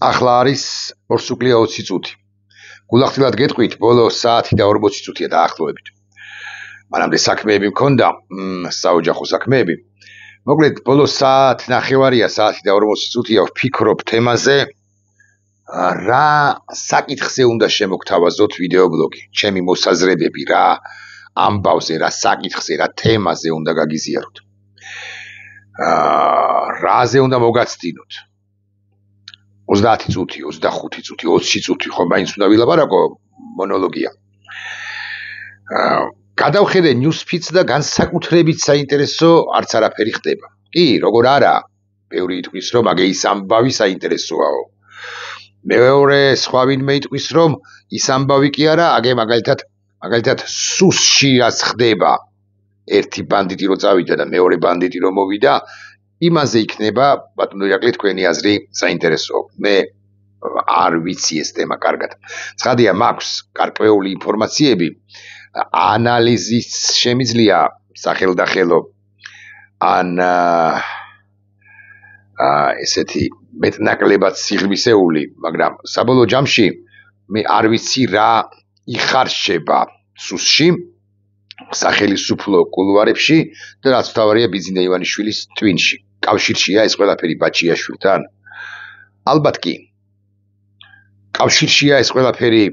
ახლა არის 2 სუკლია 20 წუთი. გულახდილად გეტყვით, ბოლო საათი და 40 წუთია დაახლოებით. მანამდე საქმეები მქონდა, საოჯახო საქმეები. მოკლედ, ბოლო საათი ნახევარია, საათი და 40 წუთია ვფიქრობ თემაზე, რა საკითხზე უნდა შემოგთავაზოთ ვიდეობლოგი, ჩემი მოსაზრებები რა ამბავზე, რა საკითხზე, რა თემაზე უნდა გაგიზიაროთ. რაზე უნდა მოგაცდინოთ? 30 წუთი, 25 წუთი, 20 წუთი, ხო მაინც უნდა ვილაპარაკო მონოლოგია. გადავხედე ნიუსფიდს და განსაკუთრებით საინტერესო არც არაფერი ხდება. კი, როგორ არა, ბევრი იტყვის, რომ აგე ის ამბავი საინტერესოაო. მეორე სხვა ვინმე იტყვის, რომ ის ამბავი კი არა, აგე მაგალითად სუსში რაც ხდება. ერთი ბანდიტი რო წავიდა და მეორე ბანდიტი რო მოვიდა, იმაზე იქნება, ბატონო ირაკლი, თქვენი აზრი საინტერესო. მე არ ვიცი ეს თემა კარგად. ცხადია, მაქვს გარკვეული ინფორმაციები, ანალიზის შემიძლია სახელდახელო ან ესეთი მეტნაკლებად სიღრმისეული, მაგრამ საბოლოო ჯამში მე არ ვიცი რა იხარშება სუსში, სახელმწიფო კულუარებში და რაც თავარია ბიძინა ივანიშვილის ტვინში. კავშირშია ეს ყველაფერი ბაჩიაშვილთან? ალბათ კი. კავშირშია ეს ყველაფერი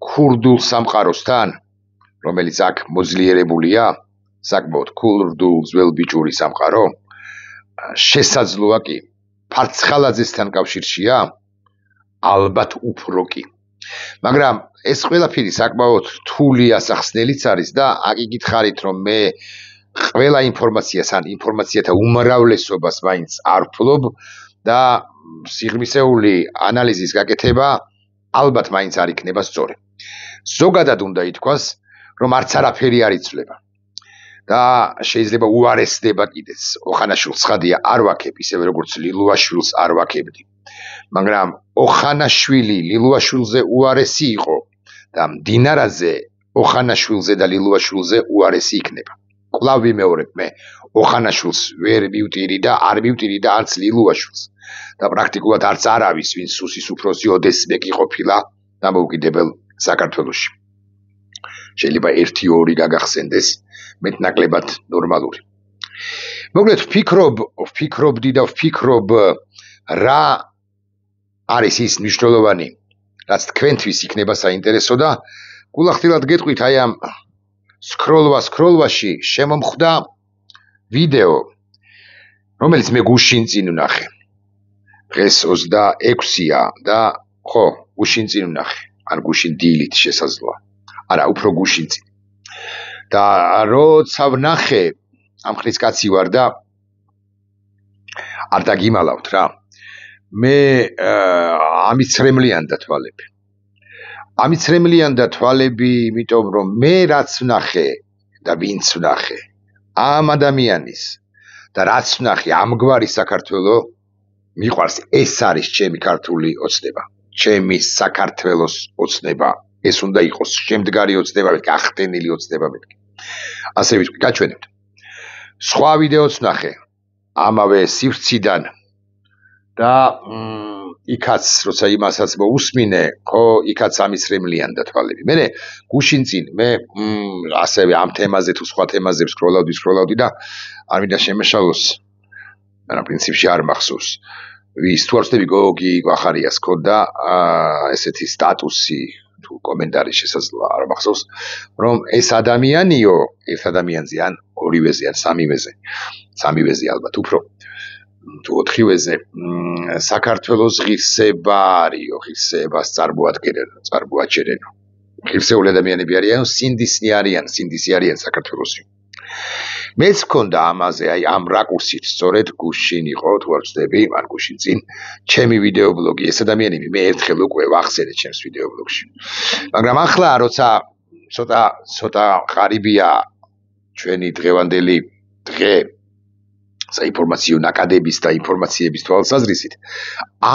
ქურდულ სამყაროსთან, რომელიც აქ მოძლიერებულია, საკმაოდ ქურდულ ძველბიჭური სამყარო. შესაძლოა კი. ფარცხალაძესთან კავშირშია? ალბათ უფრო კი. მაგრამ ეს ყველაფერი საკმაოდ რთული ასახსნელიც არის და აქ იგითხარით, რომ მე ყველა ინფორმაციას ან ინფორმაციათა უმრავლესობას მაინც არ ვფლობ და სიღრმისეული ანალიზის გაკეთება ალბათ მაინც არ იქნება სწორი. ზოგადად უნდა ითქვას, რომ არც არაფერი არ იცვლება. და შეიძლება უარესდება კიდეც. ოხანაშვილს ცხადია არ ვაქებ, ისევე როგორც ლილუაშვილს არ ვაქებდი. მაგრამ ოხანაშვილი ლილუაშვილზე უარესი იყო და მდინარაზე ოხანაშვილზე და ლილუაშვილზე უარესი იქნება. კვლავ ვიმეორებ მე, ოხანაშვილს ვერ მივტირი და არ მივტირი და არც ლილუაშვილს. და პრაქტიკულად არც არავის, ვინც სუსის უფროსი ოდესმე კი ყოფილა დამოუკიდებელ საქართველოში. შეიძლება 1-2 გაგახსენდეს, მეტნაკლებად ნორმალური. მოკლედ ვფიქრობდი და ვფიქრობ რა არის ის მნიშვნელოვანი, რაც თქვენთვის იქნება საინტერესო და გულახდილად გეტყვით, აი ამ სკროლვაში შემომხვდა ვიდეო, რომელიც მე გუშინ წინ ვნახე. დღეს 26-ია და ხო, გუშინ წინ ვნახე, ან გუშინ დილით შესაძლოა. არა, უფრო გუშინ წინ. და როცა ვნახე, ამ ხნის კაცი ვარ და არ დაგიმალავთ რა. მე ამიცრემლიან და თვალები, იმიტომ რომ მე რაც ვნახე და ვინც ვნახე, ამ ადამიანის და რაც ვნახე ამგვარი საქართველო მიყვარს. ეს არის ჩემი ქართული ოცნება, ჩემი საქართველოს ოცნება. ეს უნდა იყოს შემდგარი ოცნება, გახდენილი ოცნება მეთქი. ასე ვიტყვი, გაჩვენებთ. სხვა ვიდეოც ვნახე ამავე სივრციდან და იქაც, როცა იმასაც მოусმინე, ხო, იქაც ამიცრემლიან და თვალები. მე გუშინ წინ მე ასევე ამ თემაზე თუ სხვა თემაზე სკროლავდი და არ მინდა შემეშალოს, მაგრამ პრინციპში არ მახსოვს. ვის თუ არ ვწდები, გოგი გვახარიას ქონდა ესეთი სტატუსი თუ კომენტარი შესაძლოა, არ მახსოვს, რომ ეს ადამიანიო, ერთ ადამიანზე ან ორივეზე ან სამივეზე ალბათ უფრო თუ 4-ვეზე საქართველოს ღირსება არისო, ღირსებას წარმოაჩენენო. ღირსეული ადამიანები არიან, სინდისი არიან საქართველოსი. მეც მქონდა ამაზე, აი ამ რაკურსით, სწორედ გუშინ იყო, თუ არ ვწდები, ან გუშინ წინ, ჩემი ვიდეობლოგი. ეს ადამიანები მე ერთხელ უკვე ვახსენე ჩემს ვიდეობლოგში. მაგრამ ახლა, როცა ცოტა ღარიბია ჩვენი დღევანდელი დღე საინფორმაციო ნაკადების და ინფორმაციების თვალსაზრისით,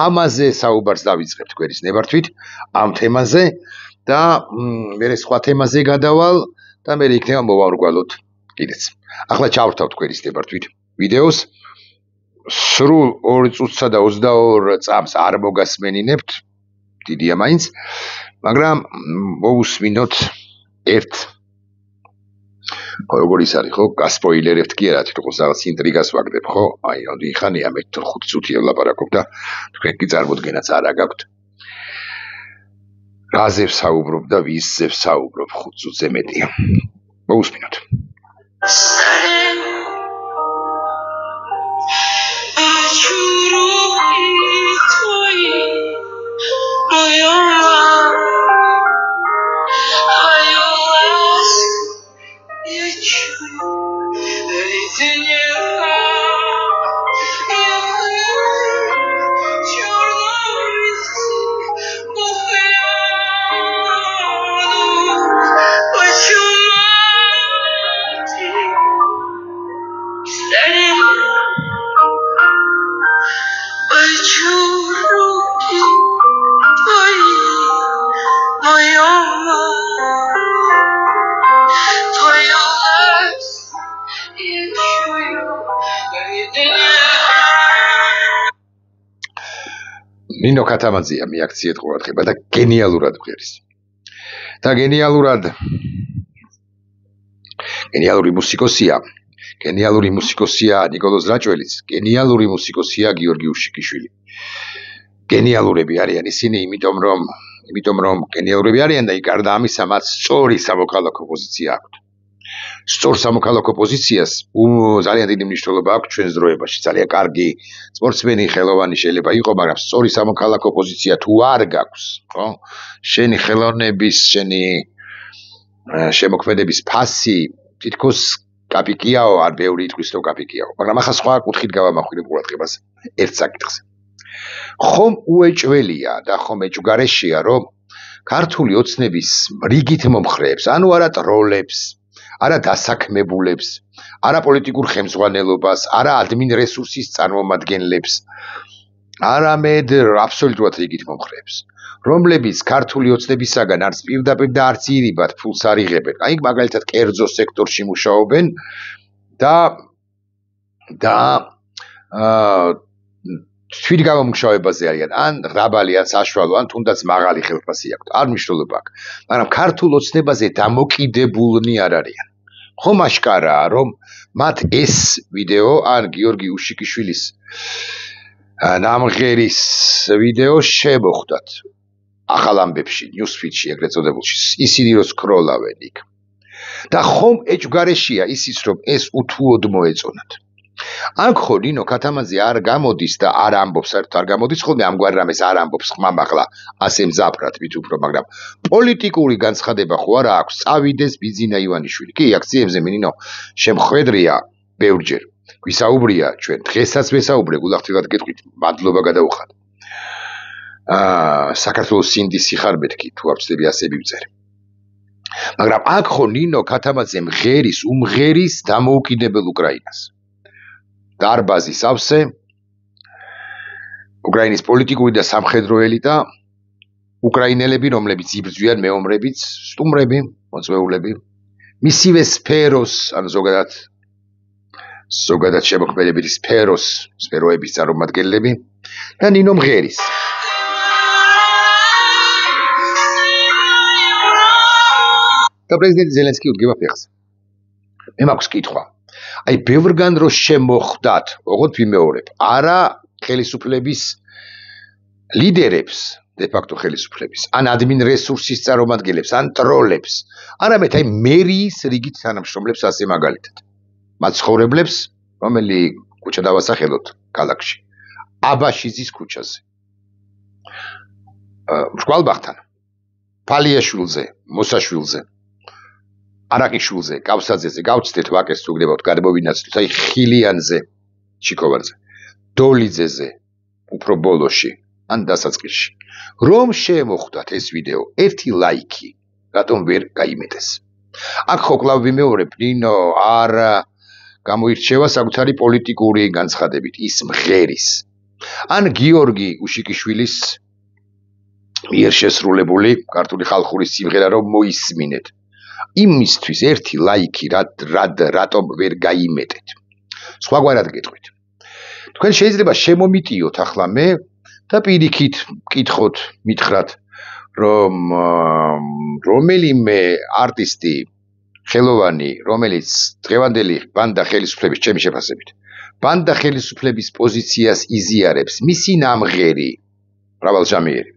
ამაზე საუბარს დავიწყებ თქვენის ნებართვით, ამ თემაზე და მე სხვა თემაზე გადავალ და მე იქნება მოვარგვალოთ კიდეც. ახლა ჩავრთავ თქვენის ნებართვით ვიდეოს სრულ 2 წუთსა და 22 წამს არ მოგასმენინებთ, დიდია მაინც, მაგრამ მოусმინოთ ერთ როგორ ის არის ხო, გასპოილერებთ კი არა, თვითონ რაღაც ინტრიგას ვაგდებ, ხო? აი, ოდი ხანია მე 5 წუთია ვლაპარაკობ და თქვენ კი წარმოდგენაც არ აგაქვთ. რაზე ვსაუბრობ და ვისზე ვსაუბრობ 5 წუთზე მეტია. მოусმინოთ. ნინო ქათამაძეა მიაქციეთ ყურადღება და გენიალურად ვღერის. და გენიალური მუსიკოსია ნიკოლოზ რაჭველიც, გენიალური მუსიკოსია გიორგი უშიკიშვილი. გენიალურები არიან ისინი, იმიტომ რომ გენიალურები არიან და გარდა ამისა მათ სწორი სამოქალაქო პოზიცია აქვთ. სწორ სამოქალაქო პოზიციას ძალიან დიდი მნიშვნელობა აქვს ჩვენს დროებაში. ძალიან კარგი სპორტსმენი, ხელოვანი შეიძლება იყო, მაგრამ სწორი სამოქალაქო პოზიცია თუ არ გაქვს, ხო? შენი ხელოვნების, შენი შემოქმედების ფასი თითქოს კაპიკიაო, არ ბევრი იტყვის რომ კაპიკიაო, მაგრამ ახლა სხვა კუთხით გავამახვილებ ყურადღებას ერთ საკითხზე. ხომ უეჭველია და ხომ ეჭვგარეშეა, რომ ქართული ოცნების რიგით მომხრეებს, ანუ არა ტროლებს, არა დასაქმებულებს, არა პოლიტიკურ ხელმძღვანელობას, არა ადმინ რესურსის წარმომადგენლებს, არამედ აბსოლუტურად რიგით მომხრეებს, რომლებიც ქართული ოცნებისაგან არც პირდაპირ და არც ირიბად ფულს არ იღებენ. აი, მაგალითად, კერძო სექტორში მუშაობენ და თვითგამომუშავებაზე არიან, ან რაბალი, ან საშუალო, ან თუნდაც მაღალი ხელფასი აქვთ. არ მნიშვნელობა აქვს. მაგრამ ქართულ ოცნებაზე დამოკიდებულნი არ არიან. ხომ აშკარაა, რომ მათ ეს ვიდეო, ან გიორგი უშიკიშვილის ნამღერის ვიდეო შემოხვდათ ახალ ამბებში, ნიუსფიდში, ეგრეთ წოდებულში, ისინი რო სკროლავენ იქ. და ხომ ეჭვგარეშეა ისიც, რომ ეს უთუოდ მოეწონათ. აქ ხო ნინო ქათამაძე არ გამოდის და არ ამბობს, საერთოდ არ გამოდის ხოლმე ამგვარ რამეს არ ამბობს ხმამაღლა, ასე მძაფრად მით უფრო, მაგრამ პოლიტიკური განცხადება ხო არა აქვს, წავიდეს ბიძინა ივანიშვილი. კი, აქციებზე ნინო შემხვედრია ბევრჯერ. გვისაუბრია ჩვენ, დღესაც ვესაუბრე, გულახდილად გეტყვით, მადლობა გადაუხად. საქართველოს სინდის სიხარბეთკი, თუ არ ვცდები ასე მივწერე. მაგრამ აქ ხო ნინო ქათამაძე უმღერის დამოუკიდებელ უკრაინას. დარბაზის ავსე, უკრაინის პოლიტიკური და სამხედრო ელიტა, უკრაინელები, რომლებიც იბრძვიან მეომრებიც, სტუმრები, მოწვეულები, მისივე სფეროს, ან ზოგადად შემოქმედებითი სფეროების წარმომადგენლები და ნინო მღერის. და პრეზიდენტი ზელენსკი უდგება ფეხზე. მე მაქვს კითხვა. აი, ბევრგან რო შემოხვდათ, ოღონდ ვიმეორებ, არა ხელისუფლების ლიდერებს, დე-ფაქტო ხელისუფლების, ან ადმინ რესურსის წარმომადგენლებს, ან ტროლებს, არამედ აი მერიის რიგით თანამშრომლებს ასე მაგალითად. მაცხოვრებლებს, რომელი ქუჩა დავასახელოთ ქალაქში. აბაშიძის ქუჩაზე. მშვალბახთან, ფალიაშვილზე, მოსაშვილზე, არაკიშვილზე, კავსაძეზე, გავცდეთ ვაკეს თუ გდებავთ, გადმოვინაცვლოთ, აი ხილიანზე, ჩიქოვარზე, დოლიძეზე, უფრო ბოლოში, ან დასაწყისში. რომ შემოხვდათ ეს ვიდეო, ერთი ლაიქი, რატომ ვერ გაიმეტეს? აქ ხო კვლავ ვიმეორებ, ნინო არ გამოირჩევა საკუთარი პოლიტიკური განცხადებით, ის მღერის. ან გიორგი უშიკიშვილის მიერ შესრულებული ქართული ხალხური სიმღერა რომ მოისმინეთ. იმისთვის ერთი ლაიქი რატომ ვერ გაიმეტეთ? სხვაგვარად გეტყვით. თქვენ შეიძლება შემომიტიოთ ახლა მე და პირიქით მკითხოთ, მითხრათ, რომ რომელიმე არტისტი ხელოვანი, რომელიც დღევანდელი ბანდა ხელისუფლების ჩემი შეფასებით, ბანდა ხელისუფლების პოზიციას იზიარებს, მისი ნამღერი, მრავალჟამიერი,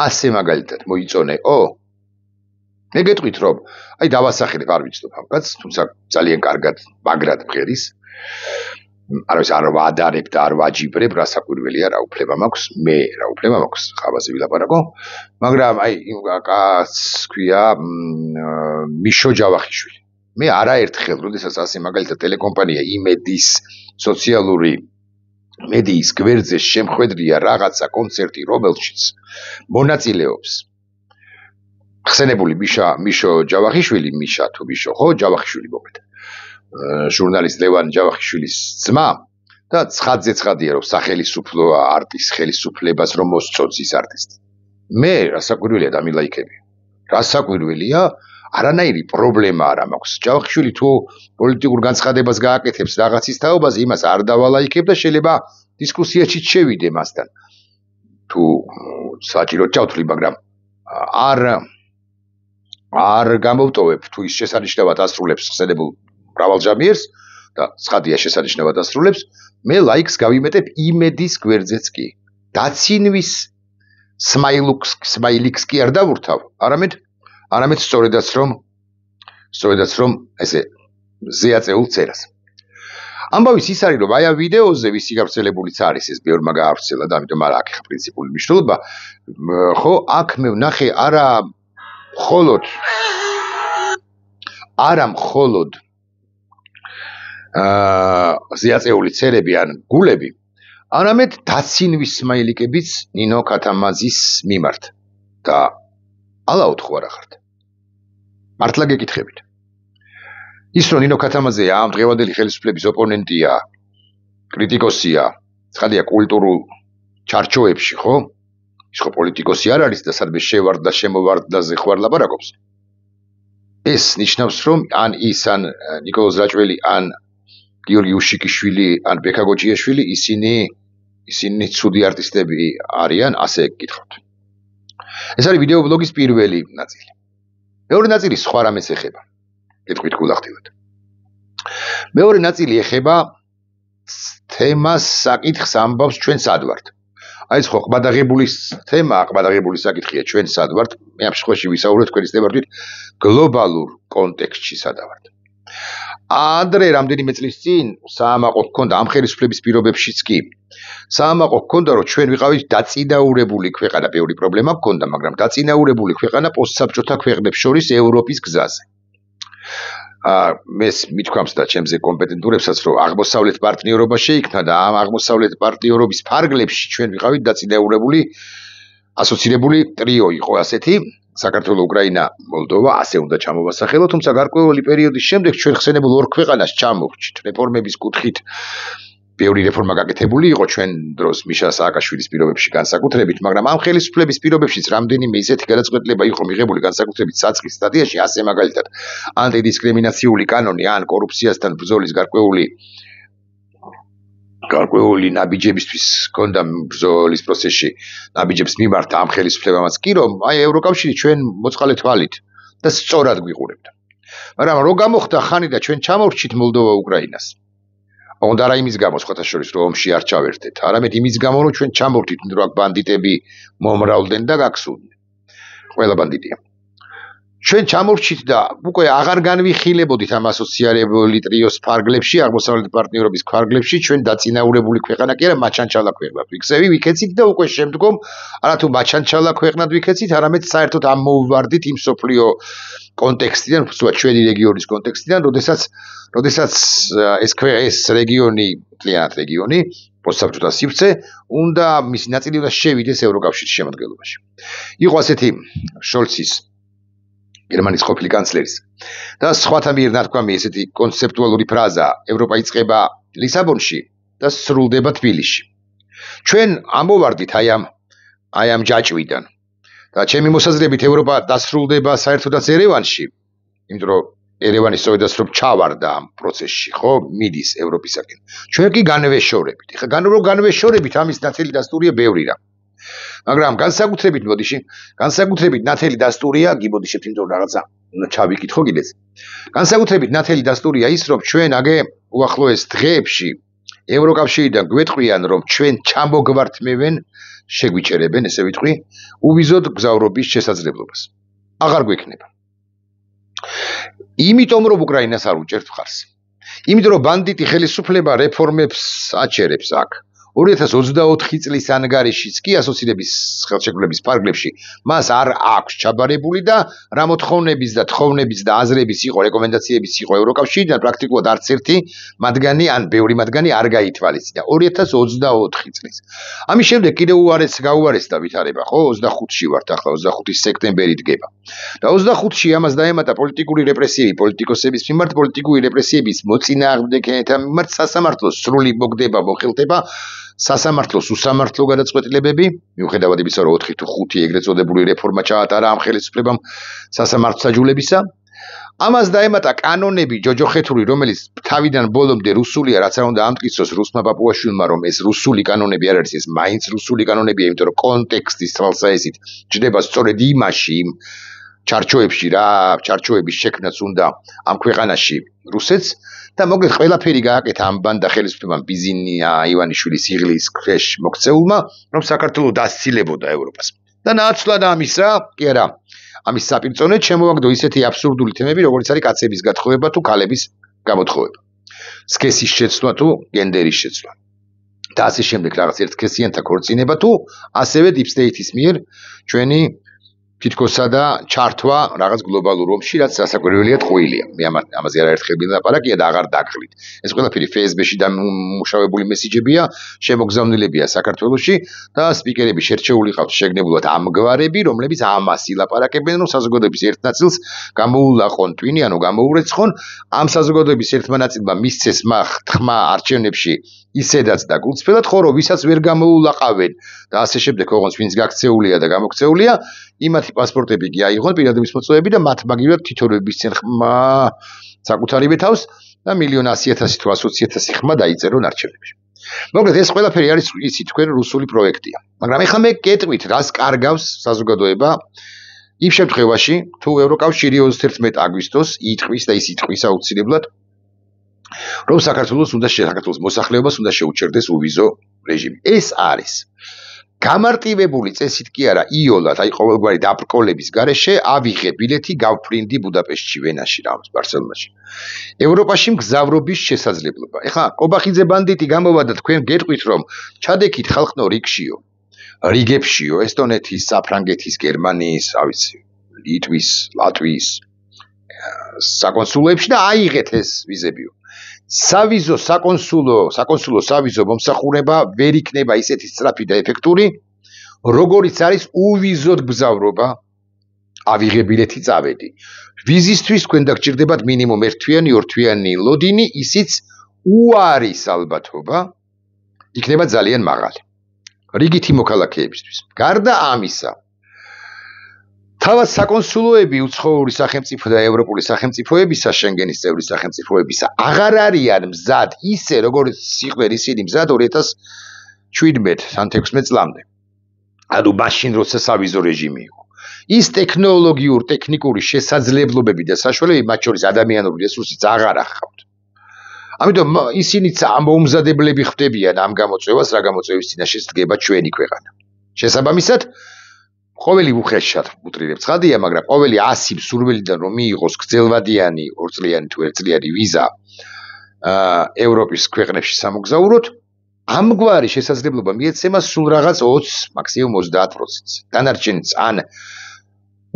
ასე მაგალითად მოიწონეო. მე გეტყვით, რომ აი დავასახელებ, არ ვიცნობ ამ კაცს, თუმცა ძალიან კარგად მაგრად მღერის. არ ვადარებ და არ ვაჯიბრებ, რა საკვირველია, რა უფლება მაქვს, მე რა უფლება მაქვს, ხაბაზე ვილაპარაკო, მაგრამ აი იმ კაცს ქვია მიშო ჯავახიშვილი. მე არაერთხელ, როდესაც ასე მაგალითად ტელეკომპანია იმედის სოციალური მედიის გვერდზე შემხვედრია რაღაცა კონცერტი, რომელშიც მონაწილეობს ხსენებული მიშო ჯავახიშვილი, მიშა თუ მიშო, ხო, ჯავახიშვილი მოკლედ. ჟურნალისტ ლევან ჯავახიშვილის ძმა და ცხადია რომ სახელისუფლო არტის ხელისუფლებას რომ მოსწონს ის არტისტი. მე რასაკვირველია დამილაიქები. რასაკვირველია, არანაირი პრობლემა არ მაქვს. ჯავახიშვილი თუ პოლიტიკურ განცხადებას გააკეთებს რაღაცის თაობაზე, იმას არ დავალაიქებ და შეიძლება დისკუსიაში შევიდე მასთან. თუ საჭიროდ ჩავთვლი, მაგრამ არ გამოვტოვებ თუ ის შესანიშნავად ასრულებს ხსენებულ მრავალჟამიერს და ცხადია შესანიშნავად ასრულებს, მე ლაიქს გავიმეტებ იმედის გვერდზეც კი. დაცინვის სმაილიქს კი არ დავურთავ, არამედ სწორედაც რომ ესე ზეაწეულ წერას. ამბავის ის არის, რომ აი ამ ვიდეოზე ვისი გავრცელებულიც არის, ეს ბევრმა გაავრცელა და ამიტომ არ აქვს პრინციპული მნიშვნელობა. ხო, აქ მე ვნახე არა მხოლოდ ზეაწეული წერები ან გულები, არამედ დაცინვის სმაილიკებიც ნინო ქათამაძის მიმართ და ალაოდ ხო არა ხართ. მართლა გეკითხებით. ის რომ ნინო ქათამაძე ამ დღევანდელი ხელისუფლების ოპონენტია, კრიტიკოსია, ცხადია კულტურულ ჩარჩოებში, ხო? ის ხო პოლიტიკოსი არ არის და სადმე შევარდ და შემოვარდაზე ხوار ლაპარაკობს. ეს ნიშნავს, რომ ან ის ან ნიკოლოზ რაჭველი ან გიორგი უშიკიშვილი ან ბექა გოჯიაშვილი ისინი ცუდი არტისტები არიან, ასე გკითხავთ. ეს არის ვიდეო ბლოგის პირველი ნაწილი. მეორე ნაწილი სხვა რამეს ეხება. გეტყვით გულახდილად. მეორე ნაწილი ეხება თემას, საკითხს ამბავს ჩვენ სად ვართ. აი ეს ხო ყბადაღებულის თემაა, ყბადაღებული საკითხია ჩვენ სად ვართ. მე ამ შემთხვევაში ვისაუბრებ თქვენის ნებართვით გლობალურ კონტექსტში სად ვართ. ადრე რამდენიმე წლის წინ საამაყო ჰქონდა ამ ხელისუფლების პირობებშიც კი. საამაყო ჰქონდა, რომ ჩვენ ვიყავით დაწინაურებული ქვეყანა, ბევრი პრობლემა ჰქონდა, მაგრამ დაწინაურებული ქვეყანა პოსტსაბჭოთა ქვეყნებს შორის ევროპის გზაზე. მე მithქვამს და ჩემზე კომპეტენტურებსაც, რომ აღმოსავლეთ პარტნიორობა შეიქმნა და ამ აღმოსავლეთ პარტნიორობის ფარგლებში ჩვენ ვიყავით დაწინაურებული ასოცირებული ტრიო იყო ასეთი. საქართველო, უკრაინა, მოლდოვა, ასე უნდა ჩამოვასახელო, თუმცა გარკვეული პერიოდის შემდეგ ჩვენ ხსენებულ ორ ქვეყანას ჩამოვჭით. რეფორმების კუთხით ბევრი რეფორმა გაკეთებული იყო ჩვენ დროს მიშა სააკაშვილის პირობებში განსაკუთრებით, მაგრამ ამ ხელისუფლების პირობებშიც რამდენიმე ისეთი გადაწყვეტილება იყო მიღებული განსაკუთრებით საწყის სტადიაში, ასე მაგალითად ანტიდისკრიმინაციული კანონი ან კორუფციასთან ბრძოლის გარკვეული ნაბიჯებისთვის ჰქონდა ბრძოლის პროცესში ნაბიჯებს მიმართა ამ ხელისუფლებამაც კი, რომ აი ევროკავშირი ჩვენ მოწყალე თვალით და სწორად გვიყურებდა. მაგრამ რო გამოხდა ხანი და ჩვენ ჩამოვრჩით მოლდოვა უკრაინას. ოღონდ არა იმის გამო, სხვათა შორის, რომ ომში არ ჩავერთეთ, არამედ იმის გამო, რომ ჩვენ ჩამოვრჩით, რომ აქ ბანდიტები მომრავლდნენ და გაქსულდნენ. ყველა ბანდიტია. ჩვენ ჩამოვრჩით და უკვე აღარ განვიხილებოდით ამ ასოცირებული ტრიოს ფარგლებში, აღმოსავლეთ პარტნიორობის ფარგლებში, ჩვენ დაწინაურებული ქვეყანა კი არა, მაჩანჩალა ქვეყნად ვიქცევი, ვიქეცით და უკვე შემდგომ არათუ მაჩანჩალა ქვეყნად ვიქეცით, არამედ საერთოდ ამ მოვვარდით იმ სოფლიო კონტექსტიდან, უბრალოდ ჩვენი რეგიონის კონტექსტიდან, როდესაც ეს რეგიონი, მთლიანად რეგიონი, პოსტსაბჭოთა სივრცე, უნდა მისი ნაწილი უნდა შევიდეს ევროკავშირის შემადგენლობაში. იყო ასეთი შოლცის გერმანიის ყოფილი კანცლერის და სხვათა მიერ ნათქვამი ესეთი კონცეპტუალური ფრაზა ევროპა იწყება ლისაბონში და სრულდება თბილისში. ჩვენ ამოვარდით აი ამ ჯაჭვიდან და ჩემი მოსაზრებით ევროპა დასრულდება საერთოდაც ერევანში, იმიტომ რომ ერევანი სწორედაც რომ ჩავარდა ამ პროცესში, ხო, მიდის ევროპისაკენ. ჩვენ კი განვეშორებით. ეხლა განვეშორებით ამის ნათელი დასტურია ბევრი რამ. მაგრამ განსაკუთრებით ნათელი დასტურია, გიბოდიშებთ იმიტომ რაღაცა უნდა ჩავიკითხო კიდეც. განსაკუთრებით ნათელი დასტურია ის, რომ ჩვენ აგე უახლოეს დღეებში ევროკავშირიდან გვეტყვიან, რომ ჩვენ ჩამოგვართმევენ, შეგვიჭერებენ, ესე ვიტყვი, უვიზოდ გზავრობის შესაძლებლობას. აღარ გვექნება. იმიტომ რომ უკრაინას არ უჭერთ მხარს. იმიტომ რომ ბანდიტი ხელისუფლება რეფორმებს აჩერებს აქ. 2024 წლის ანგარიშიც კი ასოცირების ხელშეკრულების პარაგრაფში მას არ აქვს ჩაბარებული და რა მოთხოვნების და თხოვნების და აზრების იყო, რეკომენდაციების იყო ევროკავშირიდან პრაქტიკულად არც ერთი მათგანი ან ბევრი მათგანი არ გაითვალისწინა 2024 წლის. ამის შემდეგ კიდევ გაუარესდა ვითარება, ხო, 25-ში ვართ ახლა 25 სექტემბერი დგება. და 25-ში ამას დაემატა პოლიტიკური რეპრესიები პოლიტიკოსების მიმართ, პოლიტიკური რეპრესიების მოწინააღმდეგეთა მიმართ სასამართლოს სრული მოგდება, მოხელდება სასამართლოს უსამართლო გადაწყვეტილებები, მიუხედავად იმისა, რომ 4 თუ 5 ეგრეთ წოდებული რეფორმა ჩაატარა ამ ხელისუფლებამ სასამართლოსაჯულებისა. ამას დაემატა კანონები ჯოჯოხეთური, რომელიც თავიდან ბოლომდე რუსულია, რაც არ უნდა ამტკიცოს რუსმა პაპუაშვილმა, რომ ეს რუსული კანონები არ არის, ეს მაინც რუსული კანონებია, იმიტომ რომ კონტექსტის თვალსაჩინო ჯდება სწორედ იმაში, იმ ჩარჩოებში რა, ჩარჩოების შექმნაც უნდა ამ ქვეყანაში რუსეთს და მოკლედ ყველაფერი გააკეთა ამ ბანდა ხელისუფლებამ ბიზინია ივანიშვილის იღლის ქვეშ მოქცეულმა, რომ საქართველო დასცილებოდა ევროპას. და ნაცვლად ამისა, კი არა, ამის საპირწონედ შემოაგდო ისეთი აბსურდული თემები, როგორც არის კაცების გათხოვება თუ ქალების გამოთხოვება. სქესის შეცვლა თუ გენდერის შეცვლა. და ასე შემდეგ რაღაც ერთსქესიანთა ქორწინება თუ ასევე deep state-ის მიერ ჩვენი თითქოსა და ჩართვა რაღაც გლობალურ ომში, რაც სასაკვირველია ტყუილია. მე ამაზე არაერთხელ ვილაპარაკია და აღარ დაგხლით. ეს ყველაფერი Facebook-ში დამუშავებული მესიჯებია, შემოგზავნილებია საქართველოში და სპიკერები შერჩეული ყავთ შეგნებულად ამგვარები, რომლებიც ამას ილაპარაკებენ, რომ საზოგადოების ერთ ნაწილს გამოულაყონ ტვინი, ანუ გამოურეცხონ, ამ საზოგადოების ერთმა ნაწილმა მისცეს ხმა არჩევნებში ისედაც და გულწრფელად, ხო, რომ ვისაც ვერ გამოულაყავენ და ასე შემდეგ, ოღონდ ვინც გაქცეულია და გამოქცეულია, იმათი პასპორტები კი აიღონ პირადობის მოწვევები და მათ მაგივრად თითოეულების წინ ხმა საკუთარივე თავს და 1,100,000 თუ 120,000 ხმა დაიწერონ არჩევნებში. მოკლედ ეს ყველაფერი არის იცი თქვენ რუსული პროექტია. მაგრამ ეხლა მე გეტყვით, რას კარგავს საზოგადოება იმ შემთხვევაში, თუ ევროკავშირი 31 აგვისტოს იტყვის და ის იტყვის აუცილებლად, რომ საქართველოს მოსახლეობას უნდა შეუჩერდეს უვიზო რეჟიმი. ეს არის გამარტივებული წესით კი არა, იოლად, აი ყოველგვარი დაბრკოლების გარეშე ავიღე ბილეთი, გავფრინდი ბუდაპეშტში, ვენაში, ბარსელონაში. ევროპაში მგზავრობის შესაძლებლობა. ეხლა კობახიძე ბანდიტი გამოვა და თქვენ გეტყვით, რომ ჩადექით ხალხნო რიგშიო, რიგებშიო, ესტონეთის, საფრანგეთის, გერმანიის, რა ვიცი, ლიტვის, ლატვიის საკონსულოებში და აიღეთ ეს ვიზებიო. სავიზო საკონსულო სავიზო მომსახურება ვერ იქნება ისეთი სწრაფი და ეფექტური, როგორიც არის უვიზოდ გზავრობა, ავიღე ბილეთი წავედი. ვიზისთვის თქვენ დაგჭირდებათ მინიმუმ 1 თვიანი, 2 თვიანი ლოდინი, ისიც უარის ალბათობა, იქნება ძალიან მაღალი. რიგითი მოქალაქეებისთვის. გარდა ამისა, თავად საკონსულოები უცხოური სახელმწიფო და ევროპული სახელმწიფოებისა, შენგენის წევრი სახელმწიფოებისა აღარ არიან მზად ისე, როგორც იყვნენ ისინი მზად 2017-16 წლამდე. ანუ მაშინ როცა სავიზო რეჟიმი იყო. ის ტექნიკური შესაძლებლობები და საშუალებები, მათ შორის ადამიანური რესურსიც აღარ ახავთ. ამიტომ ისინიც ამოუმზადებლები ხდებიან ამ გამოწვევას, რა გამოწვევის წინაშე დგება ჩვენი ქვეყანა. შესაბამისად, ყოველი უხეშად უტრირებ ცხადია, მაგრამ ყოველი 100 მსურველიდან რომ მიიღოს გრძელვადიანი 2 წლიანი თუ 1 წლიანი ვიზა ევროპის ქვეყნებში სამოგზაუროდ, ამგვარი შესაძლებლობა მიეცემა სულ რაღაც 20, მაქსიმუმ 30%-ს. დანარჩენიც ან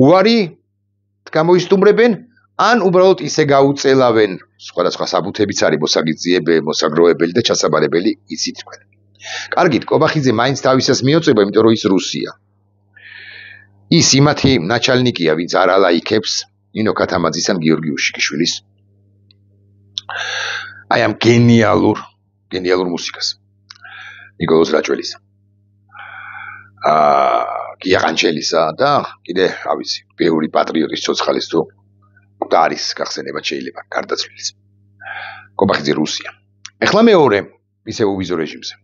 უარი გამოისტუმრებენ, ან უბრალოდ ისე გაუწელავენ, სხვადასხვა საბუთებიც არის მოსაგროვებელი და ჩასაბარებელი, იცით თქვენ. კარგით, კობახიძე მაინც თავისას მიოწება, იმიტომ რომ ის რუსია. ის იმათი ნაჩალნიკია, ვინც არ ალაიქებს ნინო ქათამაძის ან გიორგი უშიკიშვილის აი ამ გენიალურ მუსიკას. ნიკოლოზ რაჭველის. გია ყანჩელისა და კიდე, რა ვიცი, ბევრი პატრიოტის ცოცხალის თუ და არის გახსენება შეიძლება გარდაცვლილის. კობახიძე რუსია. ეხლა მეორე ისე უვიზო რეჟიმზე.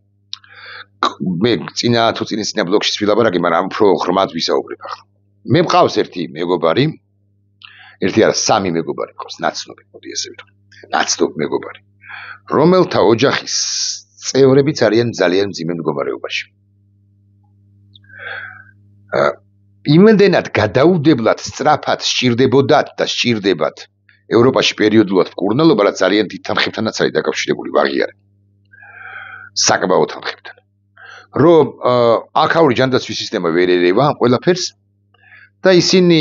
მე წინა ბლოკში ვილაპარაკე, მაგრამ უფრო ღრმად ვისაუბრებ ახლა. მე მყავს ერთი მეგობარი, ერთი არა, სამი მეგობარი მყავს, ნაცნობი, მოდი ასე ვიტყვი. ნაცნობი მეგობარი, რომელთა ოჯახის წევრებიც არიან ძალიან მძიმე მდგომარეობაში. იმდენად გადაუდებლად სწრაფად სჭირდებოდათ და სჭირდებათ ევროპაში პერიოდულად მკურნალობა, რაც ძალიან დიდ თანხებთანაც არის დაკავშირებული ვაღიარებ. საკმაოდ თანხებთან. რომ აქაური ჯანდაცვის სისტემა ვერ ერევა ყველაფერს და ისინი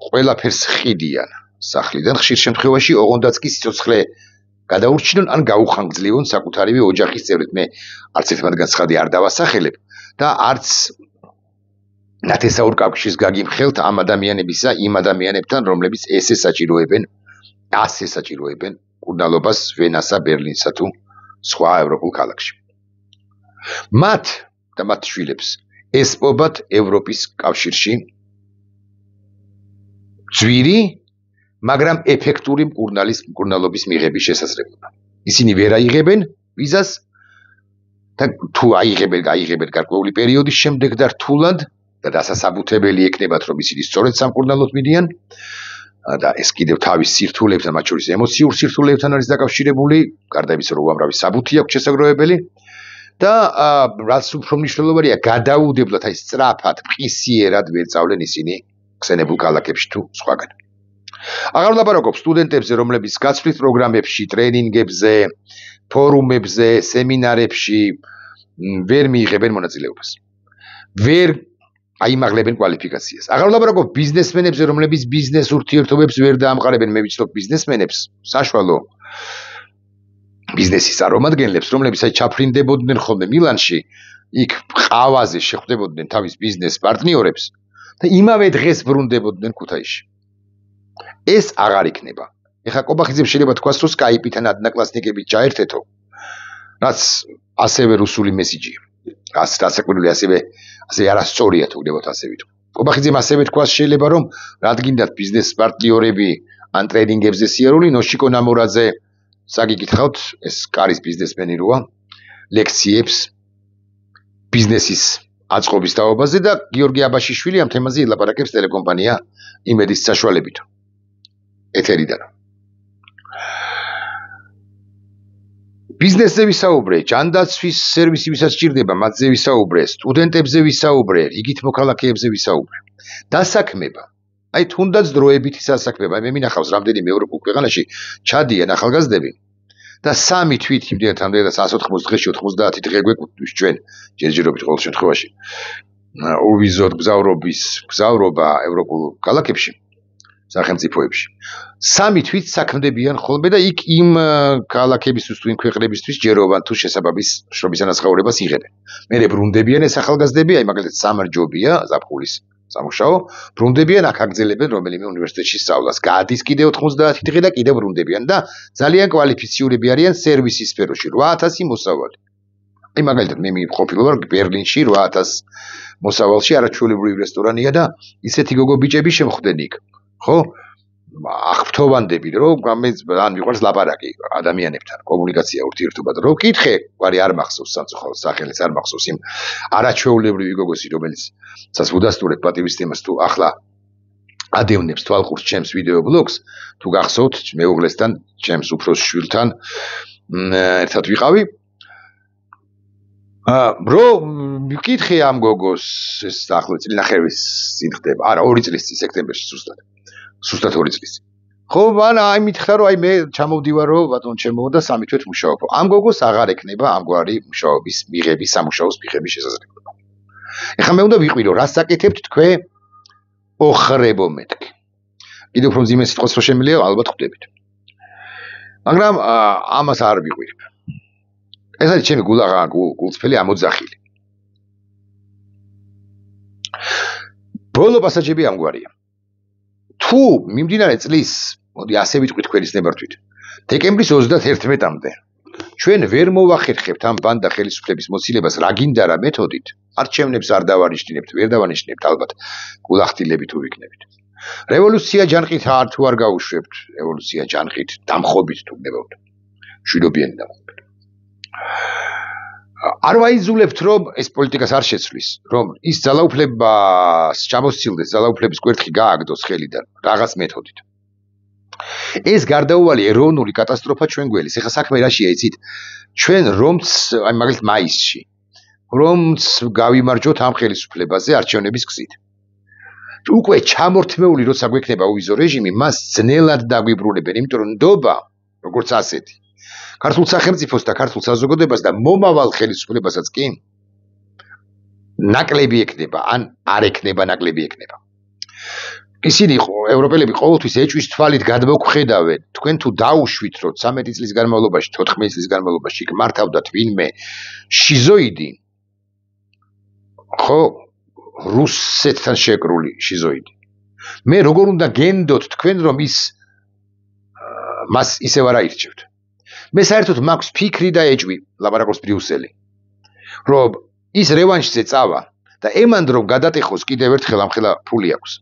ყველაფერს ხიდიან სახლიდან, ხშირ შემთხვევაში ოღონდაც კი სიცოცხლე გადაურჩინონ ან გაუხანგრძლივონ საკუთარი ოჯახის წევრით. მე არც ერთ მათგანს ცხადი არ დავასახელებ და არც ნათესაურ კავშირს გაგიმხელთ ამ ადამიანებისა იმ ადამიანებთან, რომლებიც ესე საჭიროებენ მკურნალობას ვენასა, ბერლინსა თუ სხვა ევროპულ ქალაქში. მათ და მათ შვილებს ესპობათ ევროპის კავშირში ძვირი, მაგრამ ეფექტური მკურნალობის მიღების შესაძლებლობა. ისინი ვერ აიღებენ ვიზას და თუ აიღებენ გარკვეული პერიოდის შემდეგ და რთულად და დასასაბუთებელი ეკნებათ, რომ ისინი სწორედ სამკურნალოდ მიდიან და ეს კიდევ თავის სირთულეებთან, მათ შორის ემოციურ სირთულეებთან არის დაკავშირებული, გარდა იმისა, რომ უამრავი საბუთი აქვს შესაძლებელი და რაც უფრო მნიშვნელოვანია, გადაუდებლად, აი სწრაფად, მყისიერად ვერ წავლენ ისინი ხსენებულ ქალაქებში თუ სხვაგან. აღარ ვლაპარაკობ სტუდენტებზე, რომლებიც გაცვლით პროგრამებში, ტრენინგებზე, ფორუმებზე, სემინარებში ვერ მიიღებენ მონაწილეობას. ვერ აიმაღლებენ კვალიფიკაციას. აღარ ვლაპარაკობ ბიზნესმენებზე, რომლებიც ბიზნეს ურთიერთობებს ვერ დაამყარებენ. მე ვიცნობ ბიზნესმენებს, საშუალო ბიზნესის წარმომადგენლებს, რომლებიც აი ჩაფრინდებოდნენ ხოლმე მილანში, იქ ყავაზე შეხვდებოდნენ თავის ბიზნეს პარტნიორებს და იმავე დღეს ბრუნდებოდნენ ქუთაისში. ეს აღარ იქნება. ეხლა კობახიძემ შეიძლება თქვას, რომ Skype-თან ადნაკლასნიკებით ჩაერთეთო, რაც ასევე რუსული მესიჯია. რასაკვირველია, ასე არასწორია თუ გდებოთ ასე ვიტყვი. კობახიძემ ასევე თქვას შეიძლება, რომ რადგინდათ ბიზნეს პარტნიორები ან ტრეინინგებზე სიარული, ნოშიკო ნამორაძე საგიკითხავთ, ეს კარის ბიზნესმენი როა, ლექციებს ბიზნესის აწყობის თაობაზე და გიორგი აბაშიშვილი ამ თემაზე ელაპარაკებს ტელეკომპანია იმედის საშუალებით. ეთერიდან. ბიზნესზე ვისაუბრე, ჯანდაცვის სერვისი ვისაც სჭირდება, მათზე ვისაუბრე, სტუდენტებზე ვისაუბრე, რიგით მოქალაქეებზე ვისაუბრე. დასაქმება. აი თუნდაც დროებითი სასაქმება. მე მინახავს რამდენიმე ევროპულ ქვეყანაში ჩადიან ახალგაზრდები და სამი თვით იმდენად 180 დღეში 90 დღე გვეკვთვის ჩვენ ჯერჯერობით ყოველ შემთხვევაში. უვიზოდ გზავრობა ევროპულ ქალაქებში, სახელმწიფოებში. სამი თვით საქმდებიან ხოლმე და იქ იმ ქალაქებისთვის თუ იმ ქვეყნებისთვის ჯეროვან თუ შესაბამის შრომის ანაზღაურებას იღებენ. მერე ბრუნდებიან ეს ახალგაზრდები, აი მაგალითად სამარჯობია ზაფხულის სამუშაო, ბრუნდებიან აქ აგრძელებენ რომელიმე უნივერსიტეტში სწავლას. გადის კიდე 90 დღე და კიდე ბრუნდებიან და ძალიან კვალიფიციურები არიან სერვისის სფეროში, 8000 მოსავალი. აი მაგალითად მე ყოფილი ვარ ბერლინში 8000 მოსავალში არაჩვეულებრივი რესტორანია და ისეთი გოგო ბიჭები შემხვდნენ იქ. ხო? აღფრთოვანდები, რომ ან მიყვარს ლაპარაკი ადამიანებთან, კომუნიკაცია, ურთიერთობა და რო ვკითხე, ვარი არ მახსოვს სამწუხაროდ სახელიც არ მახსოვს იმ არაჩვეულებრივი გოგოსი, რომელიც ცას უდასტურებ პატივის თემას თუ ახლა ადევნებს თვალყურს ჩემს ვიდეო ბლოგს, თუ გახსოვთ მეუღლესთან, ჩემს უფროს შვილთან ერთად ვიყავი. რო ვკითხე ამ გოგოს, ეს დაახლოებით წლინახევრის წინ ხდება, არა 2 წლის წინ სექტემბერში სუსტად 2 წლის. ხო, აი მითხრა რომ აი მე ჩამოვდივარო, ბატონ ჩემო და სამი თვით მუშაობ. ამ გოგოს აღარ ექნება ამგვარი მუშაობის მიღების, სამუშაოს მიღების შესაძლებლობა. ეხლა მე უნდა ვიყვირო, რას საკეთებთ თქვენ ოხრებო მეთქი. კიდევ უფრო მძიმე სიტყვას რო შემიძლია, ალბათ ხვდებით. მაგრამ ამას არ ვიყვირებ. ეს არის ჩემი გულწრფელი ამოძახილი. ბოლო პასაჟები ამგვარია. თუ მიმდინარე წლის, მოდი ასე ვიტყვით თქვენის ნებართვით, დეკემბრის 31-მდე ჩვენ ვერ მოვახერხებთ ამ ბანდა ხელისუფლების მოცილებას რა გინდა რა მეთოდით, არჩევნებს არ დავანიშნებთ, ვერ დავანიშნებთ ალბათ, გულახდილებით თუ ვიქნებით. რევოლუცია ჯანყით თუ არ გაუშვებთ, რევოლუცია ჯანყით, დამხობით თუ გნებავთ. შვიდობიანი დამხობით. არ ვაიძულებთ, რომ ეს პოლიტიკას არ შეცვლის, რომ ის ძალაუფლებას ჩამოსცილდეს, ძალაუფლების კვერთხი გააგდოს ხელიდან რაღაც მეთოდით. ეს გარდაუვალი ეროვნული კატასტროფა ჩვენ გველის. ეხლა საქმე რაშია იცით? ჩვენ რომც, აი მაგალითად მაისში, რომც გავიმარჯვოთ ამ ხელისუფლებაზე არჩევნების გზით. უკვე ჩამორთმეული როცა გვექნება უვიზო რეჟიმი, მას ძნელად დაგვიბრუნებენ, იმიტომ რომ ნდობა, როგორც ასეთი, ქართულ სახელმწიფოს და ქართულ საზოგადოებას და მომავალ ხელისუფლებასაც კი ნაკლები ექნება, ან არ ექნება ნაკლები ექნება. ისინი ევროპელები ყოველთვის ეჭვის თვალით გადმოგხედავენ, თქვენ თუ დაუშვით, რომ 13 წლის განმავლობაში, 14 წლის განმავლობაში გმართავდათ ვინმე შიზოიდი, ხო, რუსეთთან შეკრული შიზოიდი. მე როგორ უნდა გენდოთ თქვენ, რომ მას ისევ არ აირჩევთ. მე საერთოდ მაქვს ფიქრი და ეჭვი, ლაპარაკობს ბრიუსელი, რომ ის რევანშზე წავა და ემანდ რომ გადატეხოს კიდევ ერთხელ ამხელა ფული აქვს.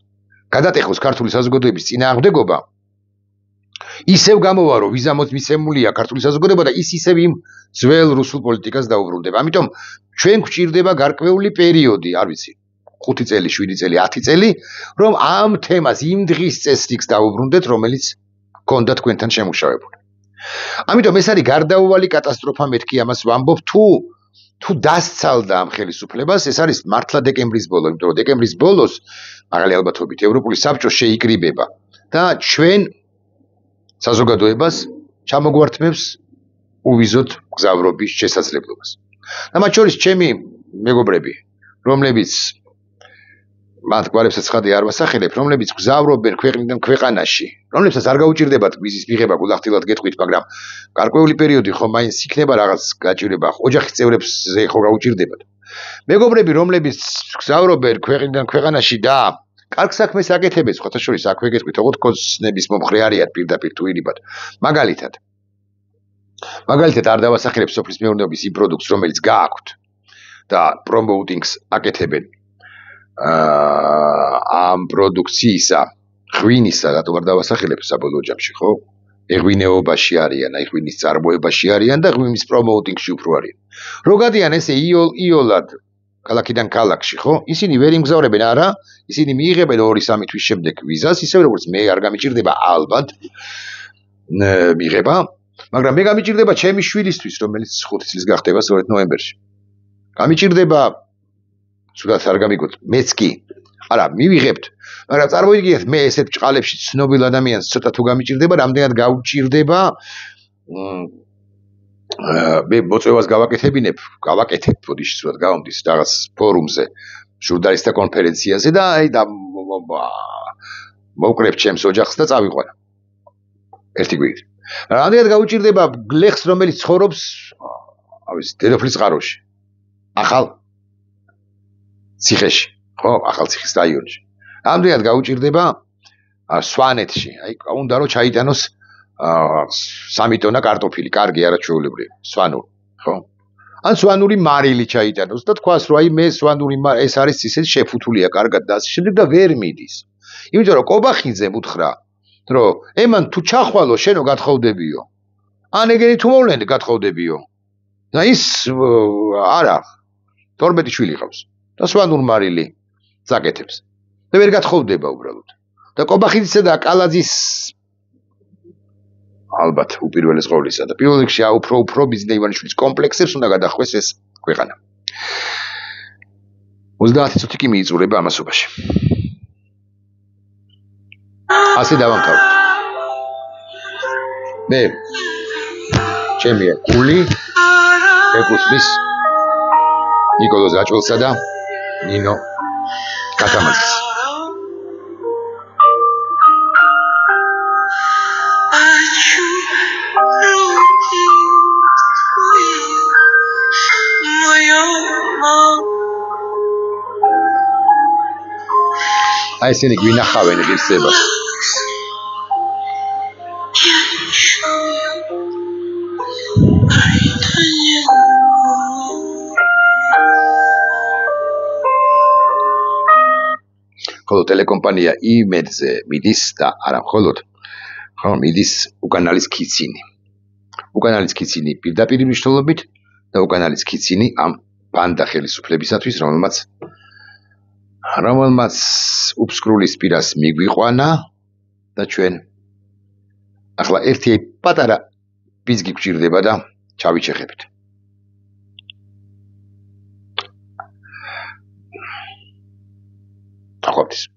გადატეხოს ქართული საზოგადოების წინააღმდეგობა, ისევ გამოვა, რომ ვიზამოთ მიცემულია ქართული საზოგადოება და ის ისევ იმ ძველ რუსულ პოლიტიკას დაუბრუნდება. ამიტომ ჩვენ გვჭირდება გარკვეული პერიოდი, არ ვიცი, 5 წელი, 7 წელი, 10 წელი, რომ ამ თემას იმ დღის წესრიგს დაუბრუნდეთ, რომელიც გქონდა თქვენთან შემუშავებული. ამიტომ ეს არის გარდაუვალი კატასტროფა, მეთქი ამას ვამბობ, თუ დასცალდა ამ ხელისუფლებას, ეს არის მართლა დეკემბრის ბოლო, იმიტომ რომ დეკემბრის ბოლოს მაგალი ალბათობით ევროპული საბჭო შეიკრიბება და ჩვენ საზოგადოებას ჩამოგვართმევს უვიზოთ გზავრობის შესაძლებლობას. და მათ შორის ჩემი მეგობრები, რომლებიც მათ გვარებსაც ცხადი არ ვასახელებ, რომლებიც გზავრობენ ქვეყნიდან ქვეყანაში, რომლებსაც არ გაუჭირდებათ ვიზის მიღება, გულახდილად გეტყვით, მაგრამ გარკვეული პერიოდი ხო მაინც იქნება რაღაც გაჭირება, ოჯახის წევრებს ხო გაუჭირდებათ. მეგობრები, რომლებიც გზავრობენ ქვეყნიდან ქვეყანაში და კარგ საქმეს აკეთებენ, სხვათა შორის აქვე გეტყვით, ოღონდ კოსნების მომხრე არიან პირდაპირ თუ ირიბად. მაგალითად არ დავასახელებ სოფლის მეურნეობის იმ პროდუქტს, რომელიც გააქვთ და პრომოუტინგს აკეთებენ. ამ პროდუქციისა, ღვინისა, რატო არ დავასახელებ საბოლოო ჯამში, ხო? ეღვინეობაში არიან, აი ღვინის წარმოებაში არიან და ღვინის პრომოუტინგში უფრო არიან. რო გადიან ესე იოლად ქალაქიდან ქალაქში, ხო? ისინი ვერ იმგზავრებენ, არა, ისინი მიიღებენ 2-3 თვის შემდეგ ვიზას, ისე როგორც მე არ გამიჭირდება ალბათ მიღება, მაგრამ მე გამიჭირდება ჩემი შვილისთვის, რომელიც 5 წლის გახდება სწორედ ნოემბერში. გამიჭირდება სულაც არ გამიგოთ, მეც კი. არა, მივიღებთ, მაგრამ წარმოიდგინეთ, მე ესეთ ჭყალებში ცნობილ ადამიანს ცოტა თუ გამიჭირდება, რამდენად გაუჭირდება მე მოწვევას გავაკეთებ, ბოდიში სულად გავამდის რაღაც ფორუმზე, ჟურნალისტთა კონფერენციაზე და აი და მოვკრებ ჩემს ოჯახს და წავიყვანა. ერთი გვერდით. რამდენად გაუჭირდება გლეხს, რომელიც ცხოვრობს, ავის დედოფლის წყაროში. ახალ ციხეში, ხო, ახალ ციხის რაიონში. რამდენად გაუჭირდება სვანეთში, აი უნდა რომ ჩაიტანოს 3 ტონა კარტოფილი, კარგი არაჩვეულებრივი, სვანური, ხო? ან სვანური მარილი ჩაიტანოს და თქვას რომ აი მე სვანური ეს არის ისე შეფუთულია კარგად და ასე შემდეგ და ვერ მიდის. იმიტომ რომ კობახიძემ უთხრა, რომ ემან თუ ჩახვალო შენო გათხოვდებიო. ან ეგენი თუ მოვლენდი გათხოვდებიო. და ის არა 12 შვილი ყავს. და სვანურ მარილი ზაკეთებს. და ვერ გათხოვდება უბრალოდ. და კობახიძისა და კალაძის ალბათ უპირველეს ყოვლისა და პირველ რიგში უფრო ბიზნე ივანიშვილის კომპლექსებს უნდა გადახვეს ეს ქვეყანა. 30 წუთი კი მიიწურება ამასობაში. ასე დავამთავროთ. მე ჩემი გული ეკუთვნის ნიკოლოზ რაჭველსა და ნინო კატამაძეს. აი ესენი გვინახავენ ღირსებას. ხოლო ტელეკომპანია იმედზე მიდის და არა მხოლოდ ხო მიდის უკანალის ქიცინი. უკანალის ქიცინი პირდაპირ მნიშვნელობით და უკანალის ქიცინი ამ ბანდა ხელისუფლებისათვის, რომელმაც უფსკრულის პირას მიგვიყვანა და ჩვენ ახლა ერთი პატარა ბიზგი გვჭირდება და ჩავიჩეხებით. ახლა